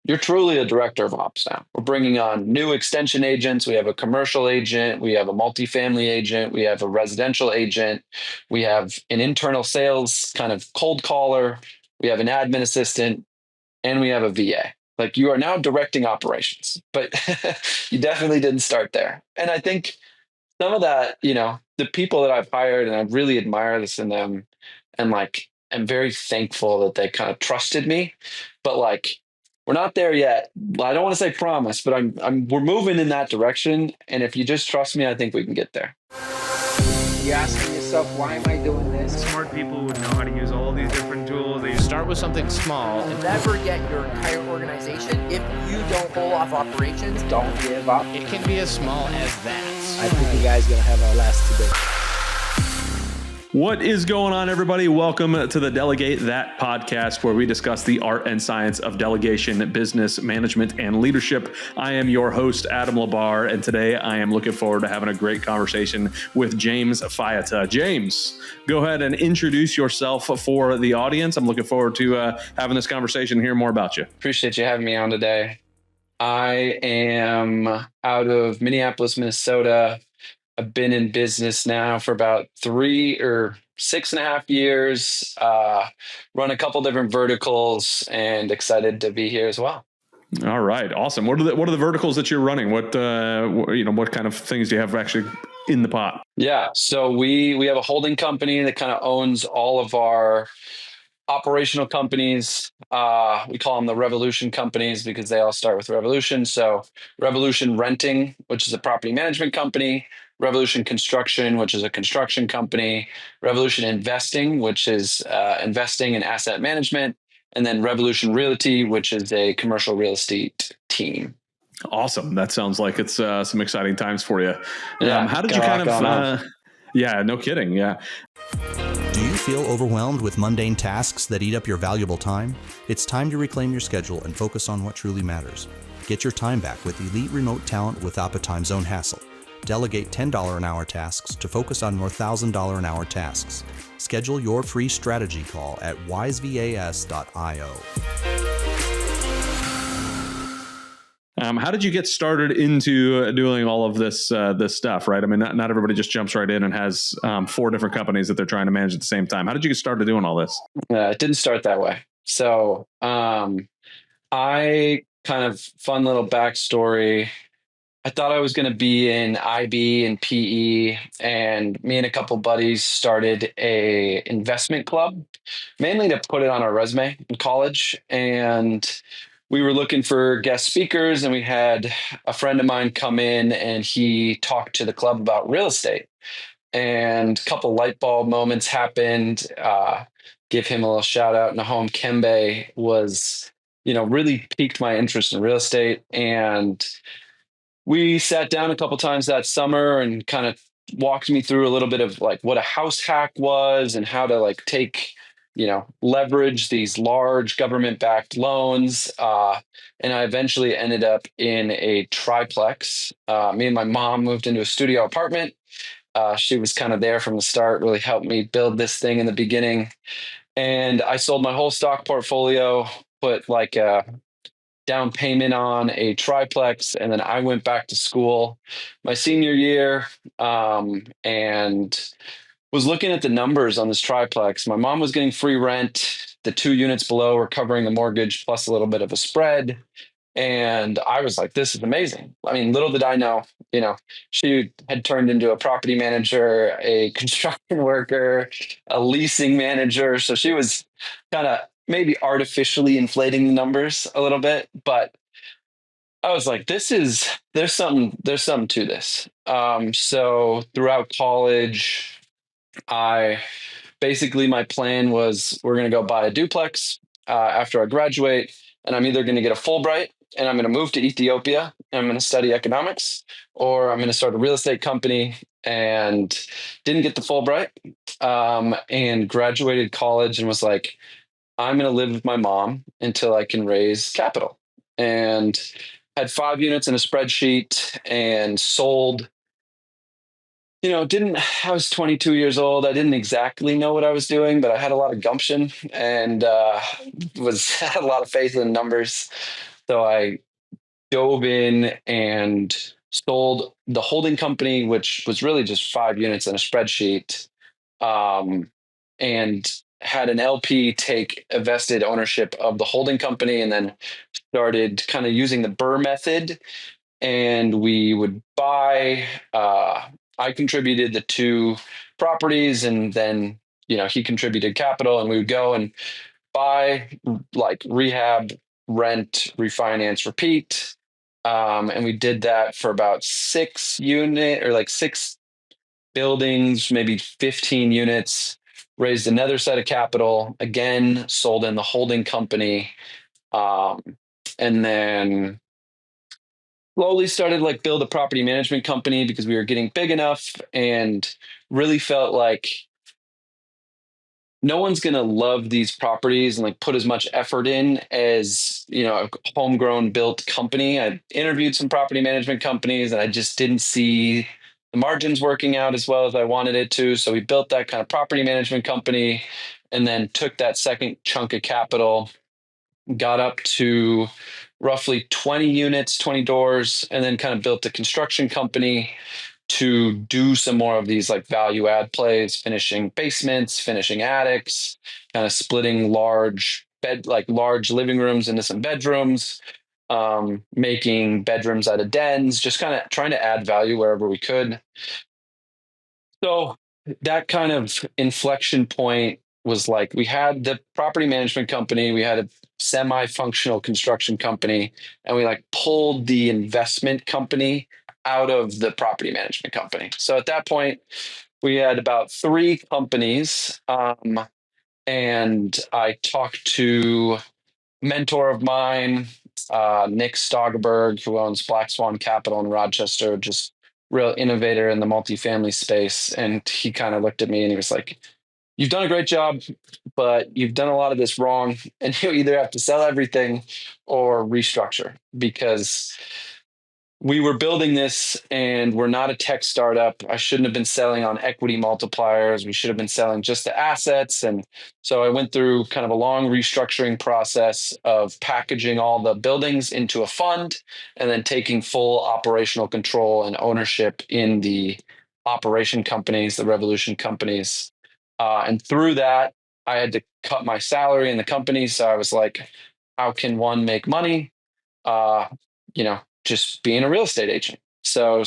you're truly a director of ops now. We're bringing on new extension agents. We have a commercial agent. We have a multifamily agent. We have a residential agent. We have an internal sales kind of cold caller. We have an admin assistant, and we have a VA. Like, you are now directing operations, but you definitely didn't start there. And I think some of that, the people that I've hired, and I really admire this in them, and like, I'm very thankful that they kind of trusted me, but like, we're not there yet. I don't want to say promise, but we're moving in that direction. And if you just trust me, I think we can get there. You're asking yourself, why am I doing this? Smart people would know how to use all these different tools. They start with something small. You'll never get your entire organization if you don't pull off operations. Don't give up. It can be as small as that. I think you guys are going to have a blast today. What is going on, everybody? Welcome to the Delegate That podcast, where we discuss the art and science of delegation, business management, and leadership. I am your host, Adam Labar, and today I am looking forward to having a great conversation with James Faillettaz. James, go ahead and introduce yourself for the audience. I'm looking forward to having this conversation and hear more about you. Appreciate you having me on today. I am out of Minneapolis, Minnesota. I've been in business now for about 3 or 6.5 years, run a couple different verticals, and excited to be here as well. All right. Awesome. What are the verticals that you're running? What kind of things do you have actually in the pot? Yeah. So we have a holding company that kind of owns all of our operational companies. We call them the Revolution companies because they all start with Revolution. So Revolution Renting, which is a property management company, Revolution Construction, which is a construction company, Revolution Investing, which is investing in asset management, and then Revolution Realty, which is a commercial real estate team. Awesome. That sounds like it's some exciting times for you. Yeah, how did you kind of... yeah, no kidding. Yeah. Do you feel overwhelmed with mundane tasks that eat up your valuable time? It's time to reclaim your schedule and focus on what truly matters. Get your time back with elite remote talent without a time zone hassle. Delegate $10 an hour tasks to focus on more $1,000 an hour tasks. Schedule your free strategy call at wisevas.io. How did you get started into doing all of this stuff, right? I mean, not everybody just jumps right in and has 4 different companies that they're trying to manage at the same time. How did you get started doing all this? It didn't start that way. So I kind of fun little backstory. I thought I was going to be in IB and PE, and me and a couple buddies started a investment club, mainly to put it on our resume in college. And we were looking for guest speakers, and we had a friend of mine come in and he talked to the club about real estate, and a couple light bulb moments happened. Give him a little shout out. Nahom Kembe was, really piqued my interest in real estate. And we sat down a couple times that summer and kind of walked me through a little bit of like what a house hack was and how to like take, leverage these large government-backed loans. And I eventually ended up in a triplex. Me and my mom moved into a studio apartment. She was kind of there from the start, really helped me build this thing in the beginning. And I sold my whole stock portfolio, put like a down payment on a triplex, and then I went back to school my senior year and was looking at the numbers on this triplex. My mom was getting free rent. The 2 units below were covering the mortgage plus a little bit of a spread. And I was like, this is amazing. I mean, little did I know, she had turned into a property manager, a construction worker, a leasing manager. So she was kind of maybe artificially inflating the numbers a little bit, but I was like, there's something to this. So throughout college, my plan was we're going to go buy a duplex after I graduate, and I'm either going to get a Fulbright and I'm going to move to Ethiopia and I'm going to study economics, or I'm going to start a real estate company. And didn't get the Fulbright and graduated college and was like, I'm going to live with my mom until I can raise capital. And had 5 units in a spreadsheet and sold. I was 22 years old. I didn't exactly know what I was doing, but I had a lot of gumption and had a lot of faith in the numbers. So I dove in and sold the holding company, which was really just 5 units in a spreadsheet, um, and had an LP take a vested ownership of the holding company, and then started kind of using the Burr method. And we would buy. I contributed the 2 properties, and then he contributed capital, and we would go and buy, like, rehab, rent, refinance, repeat. And we did that for about 6 unit or like 6 buildings, maybe 15 units, raised another set of capital, again, sold in the holding company. Um, and then slowly started like build a property management company because we were getting big enough, and really felt like no one's going to love these properties and like put as much effort in as a homegrown built company. I interviewed some property management companies, and I just didn't see the margins working out as well as I wanted it to. So we built that kind of property management company, and then took that second chunk of capital, got up to roughly 20 units, 20 doors, and then kind of built a construction company to do some more of these like value add plays, finishing basements, finishing attics, kind of splitting large living rooms into some bedrooms, making bedrooms out of dens, just kind of trying to add value wherever we could. So that kind of inflection point was like, we had the property management company, we had a semi-functional construction company, and we like pulled the investment company out of the property management company. So at that point, we had about 3 companies. And I talked to a mentor of mine, Nick Stogberg, who owns Black Swan Capital in Rochester, just real innovator in the multifamily space. And he kind of looked at me and he was like, "You've done a great job, but you've done a lot of this wrong. And you either have to sell everything or restructure, because we were building this and we're not a tech startup. I shouldn't have been selling on equity multipliers. We should have been selling just the assets." And so I went through kind of a long restructuring process of packaging all the buildings into a fund, and then taking full operational control and ownership in the operation companies, the Revolution companies. And through that, I had to cut my salary in the company. So I was like, how can one make money? Uh, just being a real estate agent. So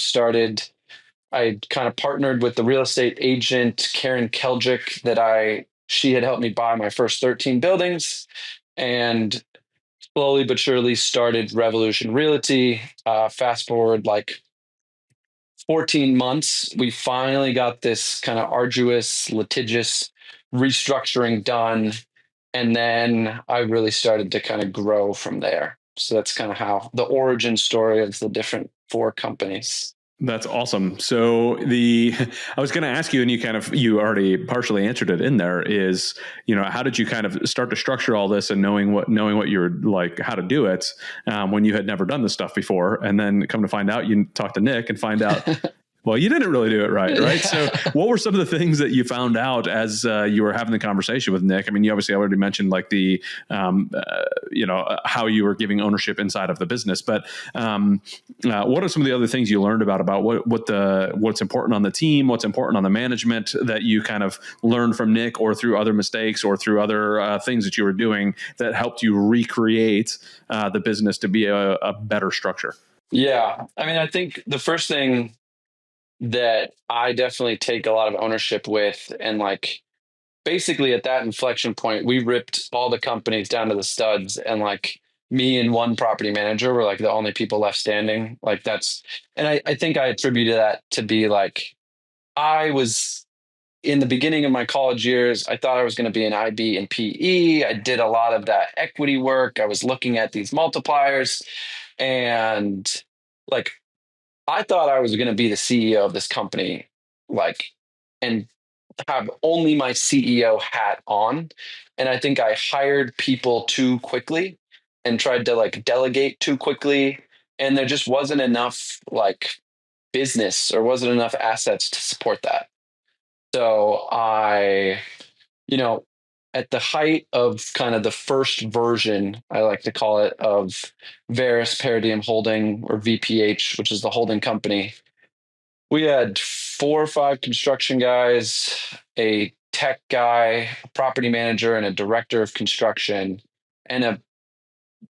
I kind of partnered with the real estate agent, Karen Keldrick, she had helped me buy my first 13 buildings, and slowly but surely started Revolution Realty. Fast forward like 14 months, we finally got this kind of arduous, litigious restructuring done. And then I really started to kind of grow from there. So that's kind of how the origin story of the different 4 companies. That's awesome. So I was going to ask you, and you already partially answered it in there, is, how did you kind of start to structure all this, and knowing what you're like, how to do it, when you had never done this stuff before, and then come to find out, you talk to Nick and find out, well, you didn't really do it right. Right. So what were some of the things that you found out as you were having the conversation with Nick? I mean, you obviously already mentioned like the, how you were giving ownership inside of the business, but what are some of the other things you learned about what's important on the team, what's important on the management, that you kind of learned from Nick, or through other mistakes, or through other things that you were doing that helped you recreate the business to be a better structure? Yeah. I mean, I think the first thing that I definitely take a lot of ownership with, and like basically at that inflection point, we ripped all the companies down to the studs, and like me and one property manager were like the only people left standing. Like and I think I attributed that to be like, I was in the beginning of my college years, I thought I was going to be an IB and PE. I did a lot of that equity work. I was looking at these multipliers, and like, I thought I was going to be the CEO of this company, like, and have only my CEO hat on. And I think I hired people too quickly and tried to like delegate too quickly. And there just wasn't enough like business, or wasn't enough assets to support that. So I, you know, at the height of kind of the first version, I like to call it, of Verus Praedium Holding, or VPH, which is the holding company. We had 4 or 5 construction guys, a tech guy, a property manager, and a director of construction, and a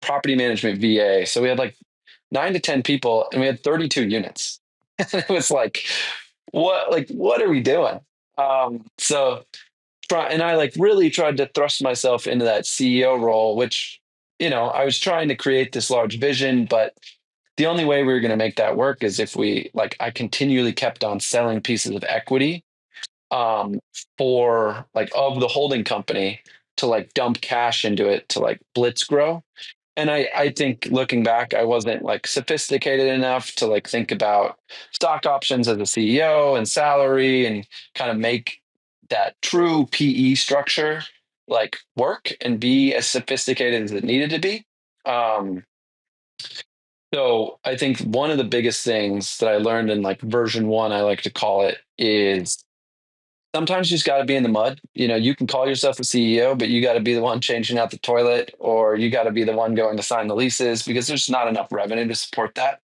property management VA. So we had like 9 to 10 people, and we had 32 units. And it was like, what are we doing? So and I like really tried to thrust myself into that CEO role, which, I was trying to create this large vision, but the only way we were going to make that work is if I continually kept on selling pieces of equity, um, for like of the holding company, to like dump cash into it to like blitz grow. And I think looking back, I wasn't like sophisticated enough to like think about stock options as a CEO and salary and kind of make that true PE structure like work and be as sophisticated as it needed to be. Um, so I think one of the biggest things that I learned in like version one, I like to call it, is sometimes you just got to be in the mud. You can call yourself a CEO, but you got to be the one changing out the toilet, or you got to be the one going to sign the leases, because there's not enough revenue to support that.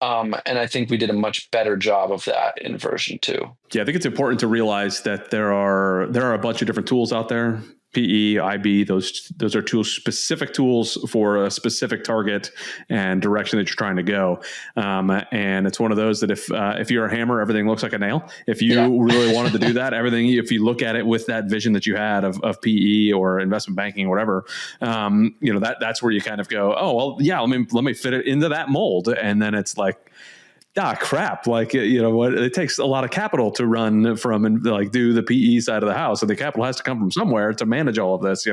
And I think we did a much better job of that in version two. Yeah, I think it's important to realize that there are a bunch of different tools out there. PE, IB, those are specific tools for a specific target and direction that you're trying to go. And it's one of those that if you're a hammer, everything looks like a nail. If you really wanted to do that, everything, if you look at it with that vision that you had of PE or investment banking or whatever, that's where you kind of go, oh, well, yeah, let me fit it into that mold. And then it's like, crap. Like, it takes a lot of capital to run from and like do the PE side of the house. And the capital has to come from somewhere to manage all of this,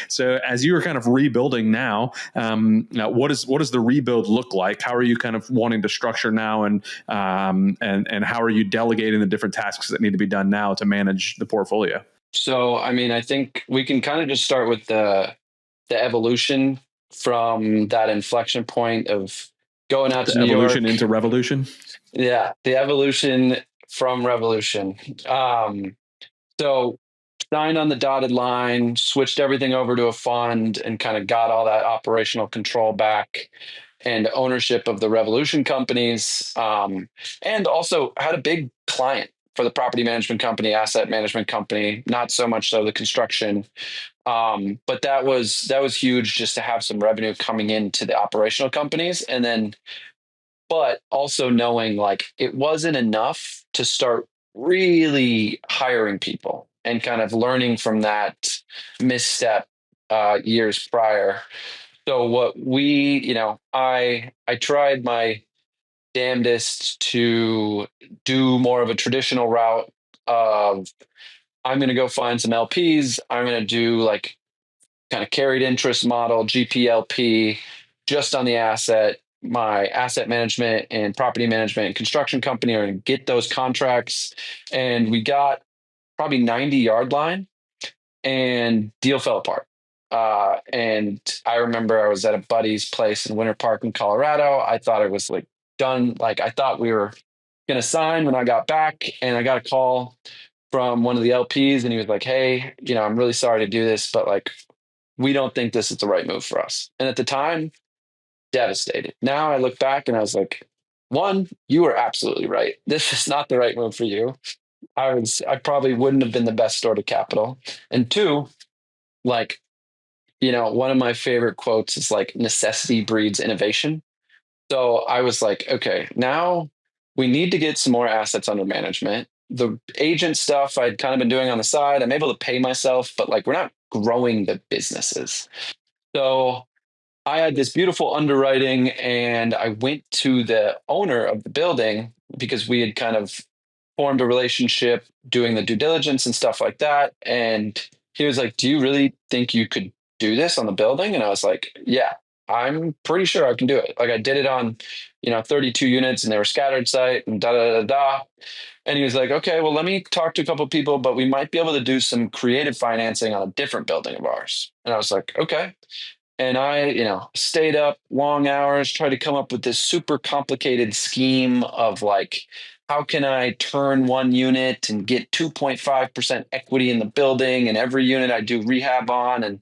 So as you are kind of rebuilding now, what does the rebuild look like? How are you kind of wanting to structure now? And how are you delegating the different tasks that need to be done now to manage the portfolio? So, I think we can kind of just start with the evolution from that inflection point of going out to New York. Evolution into revolution. Yeah, the evolution from revolution. So signed on the dotted line, switched everything over to a fund, and kind of got all that operational control back and ownership of the revolution companies. And also had a big client for the property management company, asset management company, not so much so the construction. But that was huge, just to have some revenue coming into the operational companies. And then, but also knowing like it wasn't enough to start really hiring people and kind of learning from that misstep years prior. So what I tried my damnedest to do more of a traditional route of, I'm going to go find some LPs. I'm going to do like kind of carried interest model, GPLP, just on the asset. My asset management and property management and construction company are going to get those contracts. And we got probably 90-yard line, and deal fell apart. And I remember I was at a buddy's place in Winter Park in Colorado. I thought it was like done. Like I thought we were going to sign when I got back, and I got a call from one of the LPs, and he was like, "Hey, I'm really sorry to do this, but like, we don't think this is the right move for us." And at the time, devastated. Now I look back and I was like, one, you were absolutely right. This is not the right move for you. I probably wouldn't have been the best store of capital. And two, like, one of my favorite quotes is like, necessity breeds innovation. So I was like, okay, now we need to get some more assets under management. The agent stuff I'd kind of been doing on the side, I'm able to pay myself, but like, we're not growing the businesses. So I had this beautiful underwriting, and I went to the owner of the building because we had kind of formed a relationship doing the due diligence and stuff like that. And he was like, "Do you really think you could do this on the building?" And I was like, "Yeah, I'm pretty sure I can do it." Like I did it on, 32 units, and they were scattered site and da da da da. And he was like, "Okay, well, let me talk to a couple of people, but we might be able to do some creative financing on a different building of ours." And I was like, "Okay." And I, stayed up long hours, tried to come up with this super complicated scheme of like, how can I turn one unit and get 2.5% equity in the building, and every unit I do rehab on. And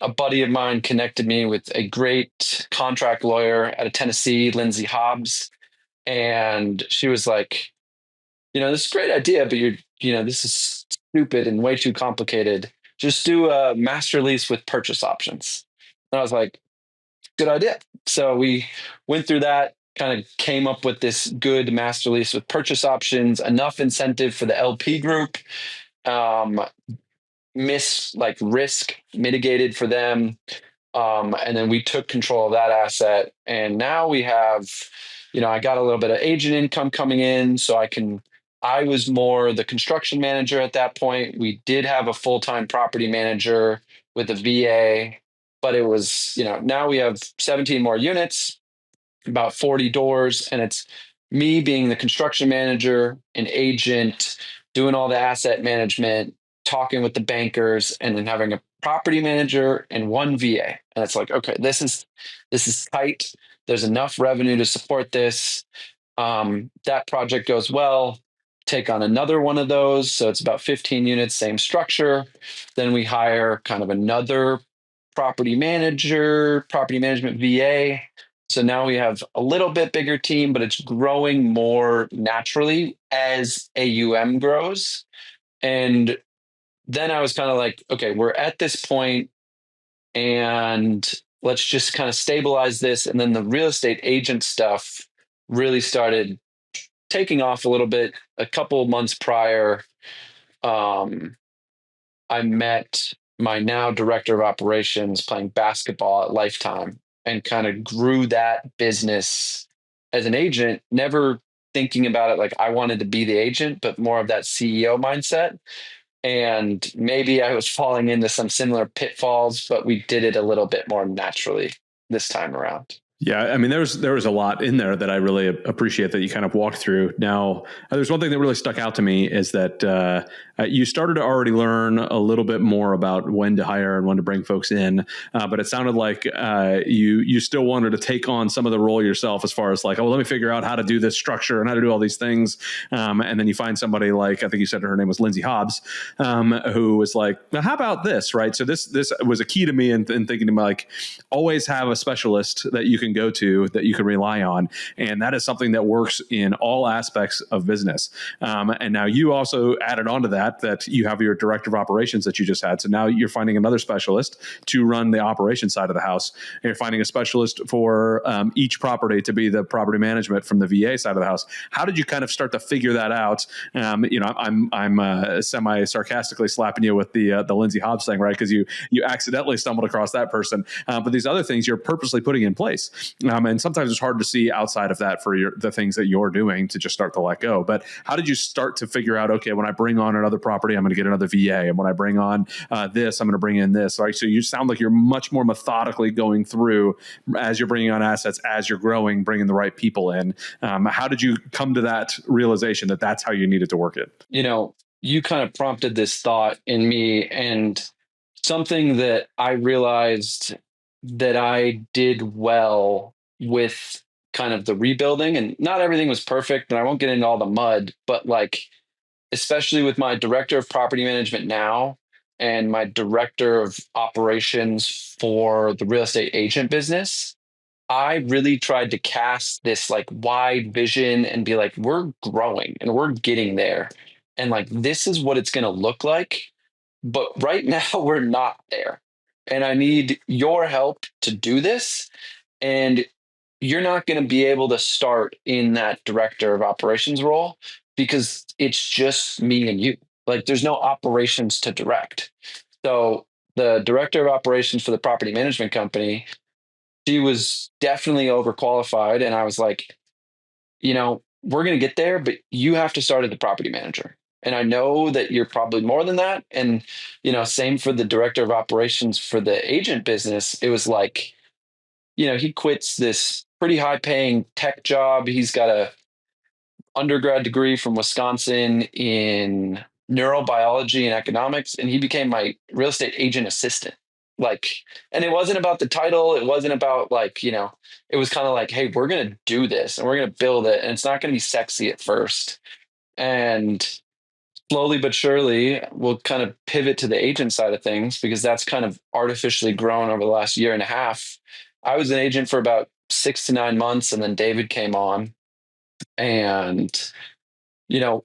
a buddy of mine connected me with a great contract lawyer out of Tennessee, Lindsay Hobbs. And she was like, this is a great idea, but this is stupid and way too complicated. Just do a master lease with purchase options. And I was like, good idea. So we went through that, kind of came up with this good master lease with purchase options, enough incentive for the LP group, um, risk mitigated for them. And then we took control of that asset. And now we have, I got a little bit of agent income coming in. So I was more the construction manager at that point. We did have a full-time property manager with a VA, but it was, now we have 17 more units, about 40 doors, and it's me being the construction manager, an agent, doing all the asset management, talking with the bankers, and then having a property manager and one VA. And it's like, okay, this is tight. There's enough revenue to support this. That project goes well, take on another one of those. So it's about 15 units, same structure. Then we hire kind of another property manager, property management VA. So now we have a little bit bigger team, but it's growing more naturally as AUM grows. And then I was kind of like, okay, we're at this point and let's just kind of stabilize this. And then the real estate agent stuff really started taking off a little bit. A couple of months prior, I met my now director of operations playing basketball at Lifetime and kind of grew that business as an agent, never thinking about it like I wanted to be the agent, but more of that CEO mindset. And maybe I was falling into some similar pitfalls, but we did it a little bit more naturally this time around. Yeah, I mean, there was a lot in there that I really appreciate that you kind of walked through. Now, there's one thing that really stuck out to me is that you started to already learn a little bit more about when to hire and when to bring folks in, but it sounded like you still wanted to take on some of the role yourself, as far as like, oh, well, let me figure out how to do this structure and how to do all these things, and then you find somebody like, I think you said her name was Lindsay Hobbs, who was like, now, how about this, right? So this was a key to me in thinking about like, always have a specialist that you can go to, that you can rely on. And that is something that works in all aspects of business. And now you also added on to that you have your director of operations that you just had. So now you're finding another specialist to run the operation side of the house. And you're finding a specialist for each property to be the property management from the VA side of the house. How did you kind of start to figure that out? I'm semi sarcastically slapping you with the Lindsay Hobbs thing, right? Because you accidentally stumbled across that person. But these other things you're purposely putting in place. And sometimes it's hard to see outside of that for the things that you're doing to just start to let go. But how did you start to figure out, okay, when I bring on another property, I'm going to get another VA. And when I bring on this, I'm going to bring in this. Right? So you sound like you're much more methodically going through as you're bringing on assets, as you're growing, bringing the right people in. How did you come to that realization that that's how you needed to work it? You kind of prompted this thought in me, and something that I realized that I did well with kind of the rebuilding, and not everything was perfect, and I won't get into all the mud, but like, especially with my director of property management now and my director of operations for the real estate agent business, I really tried to cast this like wide vision and be like, we're growing and we're getting there. And like, this is what it's going to look like. But right now we're not there. And I need your help to do this. And you're not going to be able to start in that director of operations role because it's just me and you. Like, there's no operations to direct. So the director of operations for the property management company, she was definitely overqualified. And I was like, we're going to get there, but you have to start as the property manager. And I know that you're probably more than that. And, same for the director of operations for the agent business. It was like, he quits this pretty high paying tech job. He's got a undergrad degree from Wisconsin in neurobiology and economics. And he became my real estate agent assistant. Like, and it wasn't about the title. It wasn't about like, it was kind of like, hey, we're going to do this and we're going to build it. And it's not going to be sexy at first. And slowly but surely, we'll kind of pivot to the agent side of things because that's kind of artificially grown over the last year and a half. I was an agent for about 6 to 9 months, and then David came on, and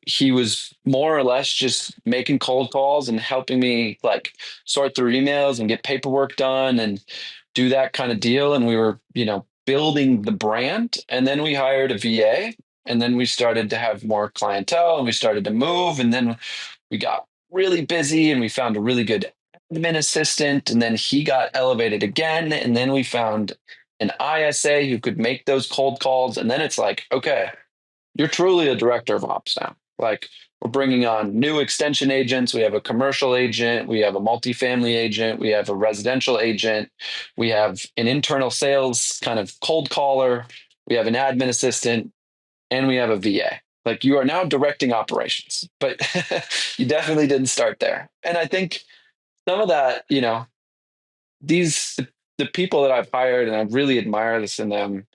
he was more or less just making cold calls and helping me like sort through emails and get paperwork done and do that kind of deal. And we were, building the brand. And then we hired a VA, and then we started to have more clientele, and we started to move. And then we got really busy, and we found a really good admin assistant. And then he got elevated again. And then we found an ISA who could make those cold calls. And then it's like, okay, you're truly a director of ops now. Like, we're bringing on new extension agents. We have a commercial agent. We have a multifamily agent. We have a residential agent. We have an internal sales kind of cold caller. We have an admin assistant, and we have a VA. Like, you are now directing operations, but you definitely didn't start there. And I think some of that, the people that I've hired, and I really admire this in them,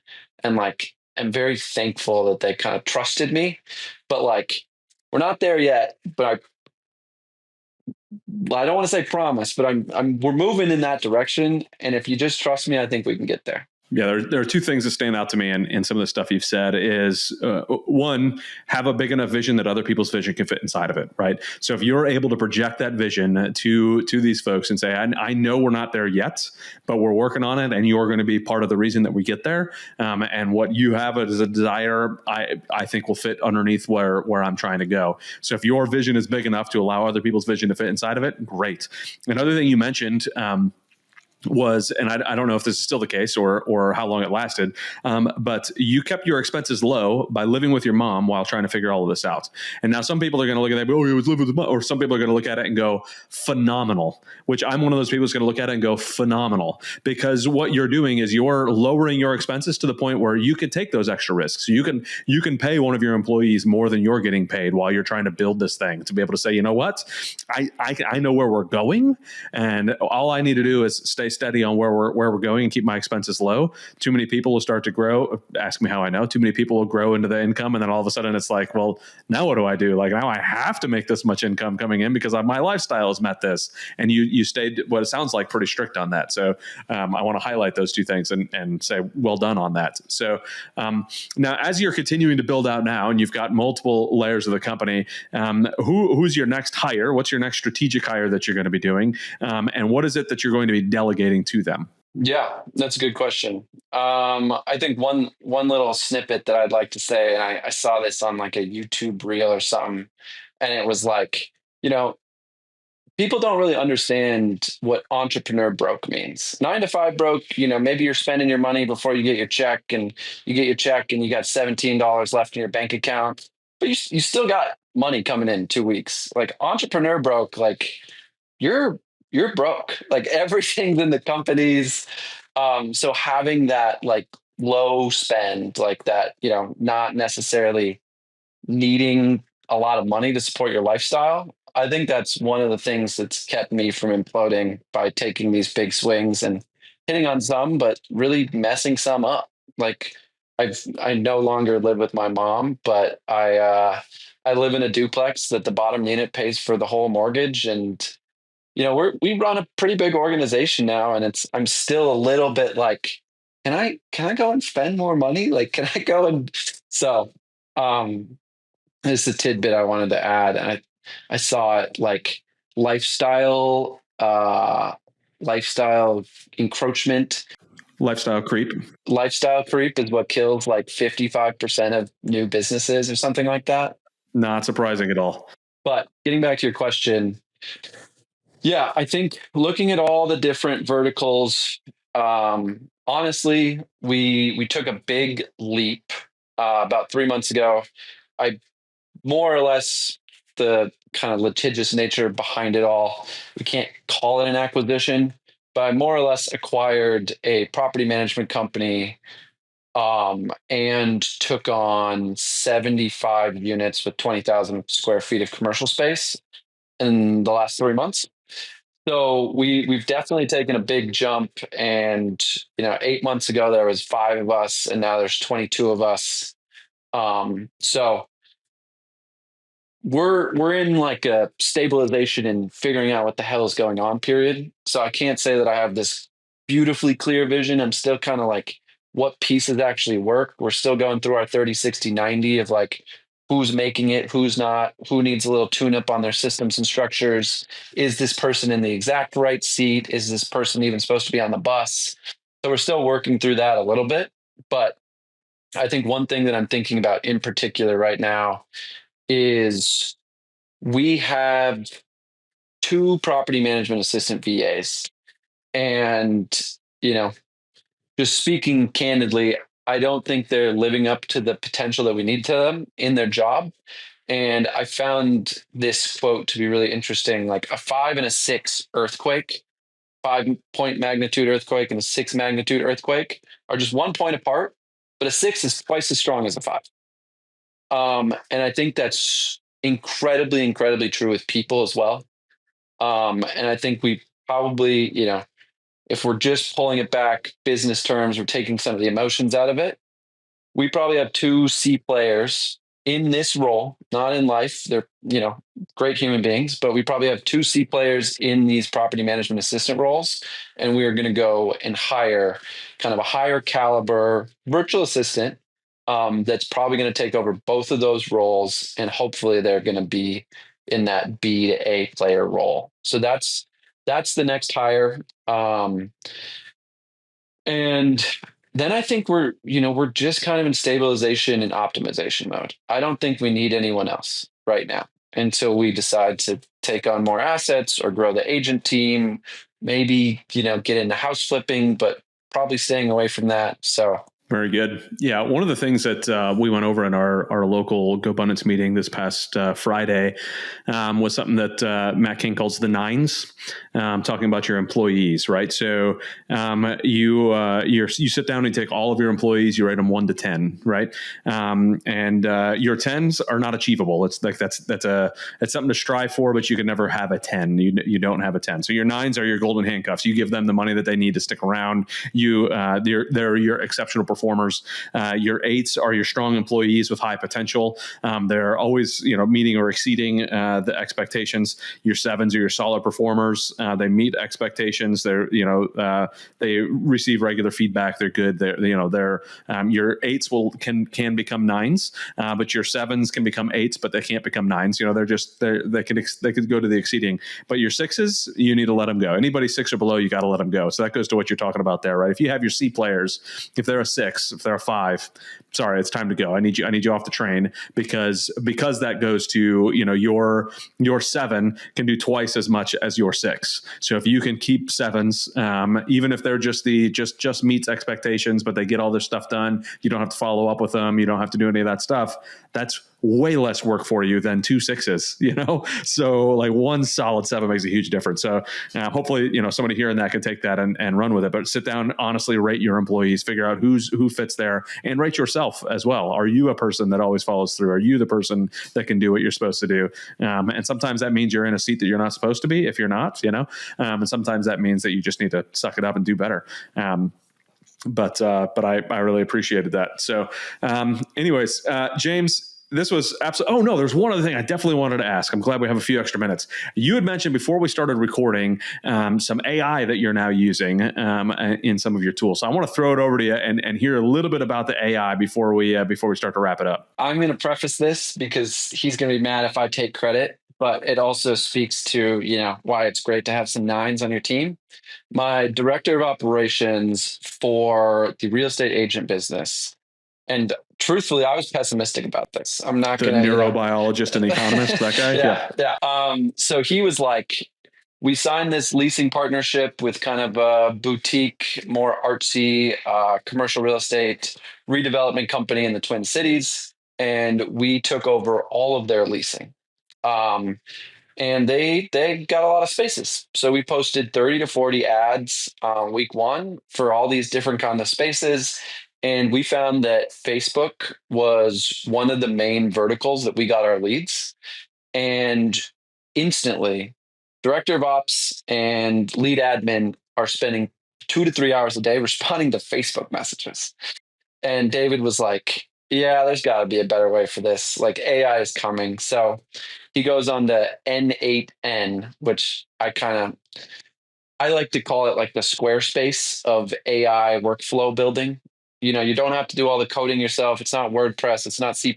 and like, I'm very thankful that they kind of trusted me. But like, we're not there yet. But I don't want to say promise, but we're moving in that direction. And if you just trust me, I think we can get there. Yeah, there are two things that stand out to me in some of the stuff you've said is one, have a big enough vision that other people's vision can fit inside of it, right? So if you're able to project that vision to these folks and say, I know we're not there yet, but we're working on it, and you're going to be part of the reason that we get there. And what you have as a desire, I think will fit underneath where I'm trying to go. So if your vision is big enough to allow other people's vision to fit inside of it, great. Another thing you mentioned, was, and I don't know if this is still the case or how long it lasted, but you kept your expenses low by living with your mom while trying to figure all of this out. And now some people are going to look at that, oh, he was living with his mom, or some people are going to look at it and go, phenomenal, which I'm one of those people who's going to look at it and go, phenomenal, because what you're doing is you're lowering your expenses to the point where you can take those extra risks. So you can pay one of your employees more than you're getting paid while you're trying to build this thing, to be able to say, you know what, I know where we're going, and all I need to do is stay steady on where we're going and keep my expenses low. Too many people will start to grow. Ask me how I know. Too many people will grow into the income, and then all of a sudden it's like, well, now what do I do? Like, now I have to make this much income coming in because my lifestyle has met this. And you stayed, what it sounds like, pretty strict on that. So I want to highlight those two things and say well done on that. So now, as you're continuing to build out now, and you've got multiple layers of the company, who's your next hire? What's your next strategic hire that you're going to be doing? And what is it that you're going to be delegating to them? Yeah, that's a good question. I think one little snippet that I'd like to say, and I saw this on like a YouTube reel or something, and it was like, people don't really understand what entrepreneur broke means. 9 to 5 broke, maybe you're spending your money before you get your check, and you get your check and you got $17 left in your bank account, but you still got money coming in 2 weeks. Like, entrepreneur broke, like you're broke, like everything's in the companies. So having that like low spend, like that, not necessarily needing a lot of money to support your lifestyle. I think that's one of the things that's kept me from imploding by taking these big swings and hitting on some, but really messing some up. Like, I no longer live with my mom, but I live in a duplex that the bottom unit pays for the whole mortgage. And we run a pretty big organization now, and I'm still a little bit like, can I go and spend more money? Like, can I go and so this is a tidbit I wanted to add. And I saw it like lifestyle encroachment. Lifestyle creep. Lifestyle creep is what kills like 55% of new businesses or something like that. Not surprising at all. But getting back to your question, yeah, I think looking at all the different verticals, honestly, we took a big leap about 3 months ago. I more or less, the kind of litigious nature behind it all, we can't call it an acquisition, but I more or less acquired a property management company and took on 75 units with 20,000 square feet of commercial space in the last 3 months. So we've definitely taken a big jump, and 8 months ago there was 5 of us, and now there's 22 of us. So we're in like a stabilization and figuring out what the hell is going on period. So I can't say that I have this beautifully clear vision. I'm still kind of like, what pieces actually work. We're still going through our 30, 60, 90 of like who's making it, who's not, who needs a little tune up on their systems and structures. Is this person in the exact right seat? Is this person even supposed to be on the bus? So we're still working through that a little bit. But I think one thing that I'm thinking about in particular right now is we have two property management assistant VAs. And, just speaking candidly, I don't think they're living up to the potential that we need to them in their job. And I found this quote to be really interesting, like a 5 and a 6 earthquake, 5-point magnitude earthquake and a 6 magnitude earthquake are just 1 point apart, but a 6 is twice as strong as a 5. And I think that's incredibly, incredibly true with people as well. And I think we probably, if we're just pulling it back, business terms, we're taking some of the emotions out of it. We probably have two C players in this role, not in life. They're, great human beings, but we probably have two C players in these property management assistant roles. And we are going to go and hire kind of a higher caliber virtual assistant that's probably going to take over both of those roles. And hopefully they're going to be in that B to A player role. So that's the next hire. And then I think we're just kind of in stabilization and optimization mode. I don't think we need anyone else right now until we decide to take on more assets or grow the agent team, maybe, get into house flipping, but probably staying away from that. So very good. Yeah. One of the things that we went over in our local GoBundance meeting this past Friday was something that Matt King calls the nines, talking about your employees, right? So you sit down and take all of your employees, you rate them 1 to 10, right? And your 10s are not achievable. It's like it's something to strive for, but you can never have a 10. You don't have a 10. So your nines are your golden handcuffs. You give them the money that they need to stick around. They're your exceptional performers. Your 8s are your strong employees with high potential. They're always, meeting or exceeding the expectations. Your 7s are your solid performers. They meet expectations. They receive regular feedback. They're good. Your 8s can become 9s, but your 7s can become 8s, but they can't become 9s. They could go to the exceeding. But your 6s, you need to let them go. Anybody 6 or below, you got to let them go. So that goes to what you're talking about there, right? If you have your C players, if they're a 6, if they're a 5, sorry, it's time to go. I need you off the train because that goes to, your 7 can do twice as much as your 6. So if you can keep 7s, even if they're just meets expectations, but they get all their stuff done, you don't have to follow up with them. You don't have to do any of that stuff. That's way less work for you than 2 6s, So like one solid 7 makes a huge difference. So hopefully, somebody hearing that can take that and run with it, but sit down, honestly rate your employees, figure out who fits there, and rate yourself as well. Are you a person that always follows through? Are you the person that can do what you're supposed to do? And sometimes that means you're in a seat that you're not supposed to be if you're not, and sometimes that means that you just need to suck it up and do better. But I really appreciated that. So anyways, James, this was absolutely. Oh no, there's one other thing I definitely wanted to ask. I'm glad we have a few extra minutes. You had mentioned before we started recording some AI that you're now using in some of your tools. So I want to throw it over to you and hear a little bit about the AI before we start to wrap it up. I'm going to preface this because he's going to be mad if I take credit, but it also speaks to why it's great to have some 9s on your team. My director of operations for the real estate agent business. And truthfully, I was pessimistic about this. I'm not going to. The neurobiologist and economist, that guy? Yeah. So he was like, we signed this leasing partnership with kind of a boutique, more artsy commercial real estate redevelopment company in the Twin Cities. And we took over all of their leasing. And they got a lot of spaces. So we posted 30 to 40 ads week 1 for all these different kind of spaces. And we found that Facebook was one of the main verticals that we got our leads. And instantly director of ops and lead admin are spending 2 to 3 hours a day responding to Facebook messages. And David was like, yeah, there's got to be a better way for this. Like AI is coming. So he goes on to N8N, which I like to call it like the Squarespace of AI workflow building. You don't have to do all the coding yourself. It's not WordPress. It's not C++.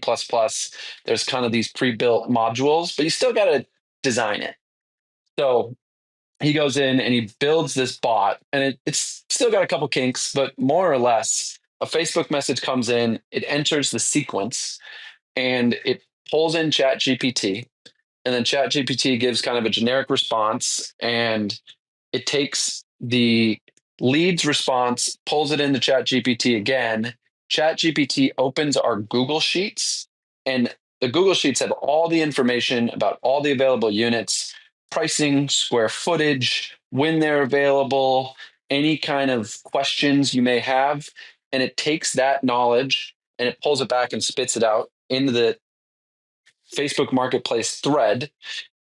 There's kind of these pre-built modules, but you still got to design it. So he goes in and he builds this bot, and it's still got a couple kinks, but more or less a Facebook message comes in, it enters the sequence, and it pulls in ChatGPT, and then ChatGPT gives kind of a generic response, and it takes the lead's response, pulls it into ChatGPT again. ChatGPT opens our Google Sheets, and the Google Sheets have all the information about all the available units, pricing, square footage, when they're available, any kind of questions you may have. And it takes that knowledge and it pulls it back and spits it out into the Facebook Marketplace thread.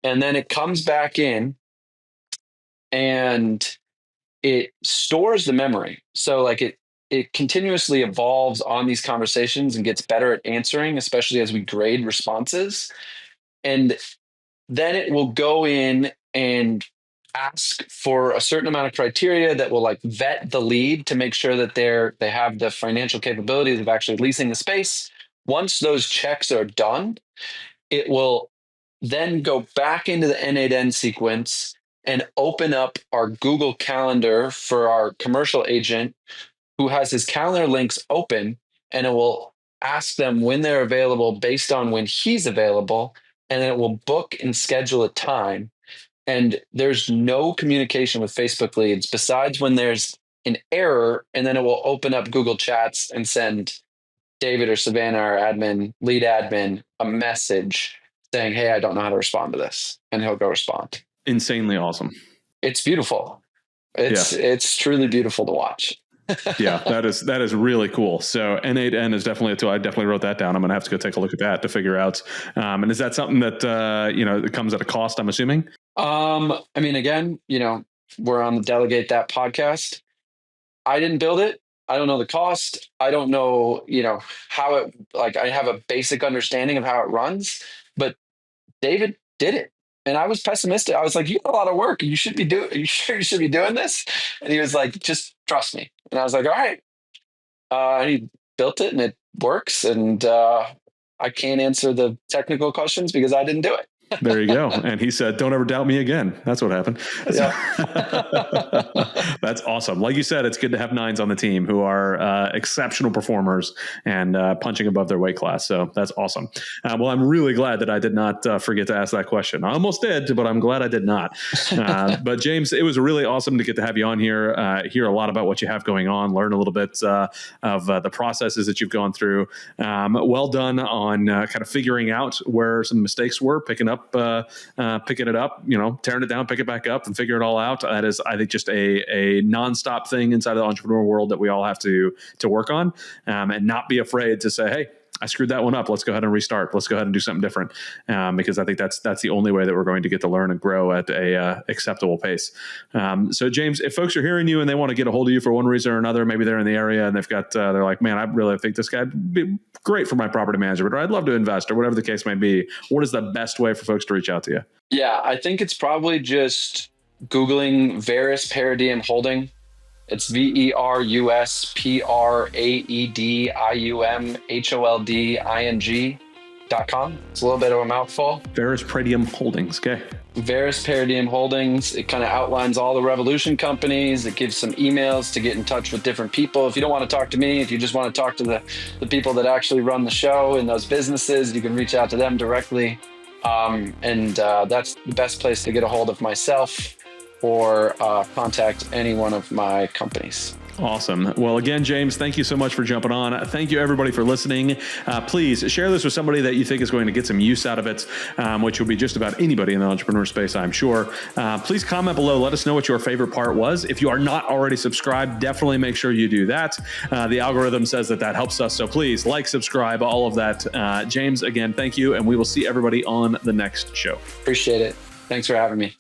And then it comes back in and it stores the memory. So like it continuously evolves on these conversations and gets better at answering, especially as we grade responses. And then it will go in and ask for a certain amount of criteria that will like vet the lead to make sure that they have the financial capabilities of actually leasing the space. Once those checks are done, it will then go back into the N8N sequence and open up our Google Calendar for our commercial agent who has his calendar links open, and it will ask them when they're available based on when he's available, and then it will book and schedule a time. And there's no communication with Facebook leads besides when there's an error, and then it will open up Google Chats and send David or Savannah, our lead admin, a message saying, hey, I don't know how to respond to this. And he'll go respond. Insanely awesome. It's beautiful. It's truly beautiful to watch. Yeah, that is really cool. So N8N is definitely a tool. I definitely wrote that down. I'm going to have to go take a look at that to figure out. And is that something that, it comes at a cost, I'm assuming? I mean, again, we're on the Delegate That podcast. I didn't build it. I don't know the cost. I don't know, how it, like I have a basic understanding of how it runs, but David did it. And I was pessimistic. I was like, you got a lot of work. Are you sure you should be doing this? And he was like, just trust me. And I was like, all right. And he built it and it works. And I can't answer the technical questions because I didn't do it. There you go. And he said, don't ever doubt me again. That's what happened. Yeah. That's awesome. Like you said, it's good to have nines on the team who are exceptional performers and punching above their weight class. So that's awesome. Well, I'm really glad that I did not forget to ask that question. I almost did, but I'm glad I did not. But James, it was really awesome to get to have you on here, hear a lot about what you have going on, learn a little bit of the processes that you've gone through. Well done on kind of figuring out where some mistakes were, picking it up, tearing it down, pick it back up and figure it all out. That is, I think, just a nonstop thing inside of the entrepreneur world that we all have to work on, and not be afraid to say, hey, I screwed that one up. Let's go ahead and restart. Let's go ahead and do something different. Because I think that's the only way that we're going to get to learn and grow at a acceptable pace. So James, if folks are hearing you and they want to get a hold of you for one reason or another, maybe they're in the area and they've got, they're like, man, I really think this guy would be great for my property management, or I'd love to invest, or whatever the case may be. What is the best way for folks to reach out to you? Yeah, I think it's probably just Googling Verus Praedium Holding. It's VerusPraediumHolding.com. It's a little bit of a mouthful. Verus Praedium Holdings. Okay. Verus Praedium Holdings. It kind of outlines all the Revolution companies. It gives some emails to get in touch with different people. If you don't want to talk to me, if you just want to talk to the people that actually run the show in those businesses, you can reach out to them directly. That's the best place to get a hold of myself or contact any one of my companies. Awesome. Well, again, James, thank you so much for jumping on. Thank you, everybody, for listening. Please share this with somebody that you think is going to get some use out of it, which will be just about anybody in the entrepreneur space, I'm sure. Please comment below. Let us know what your favorite part was. If you are not already subscribed, definitely make sure you do that. The algorithm says that helps us. So please like, subscribe, all of that. James, again, thank you. And we will see everybody on the next show. Appreciate it. Thanks for having me.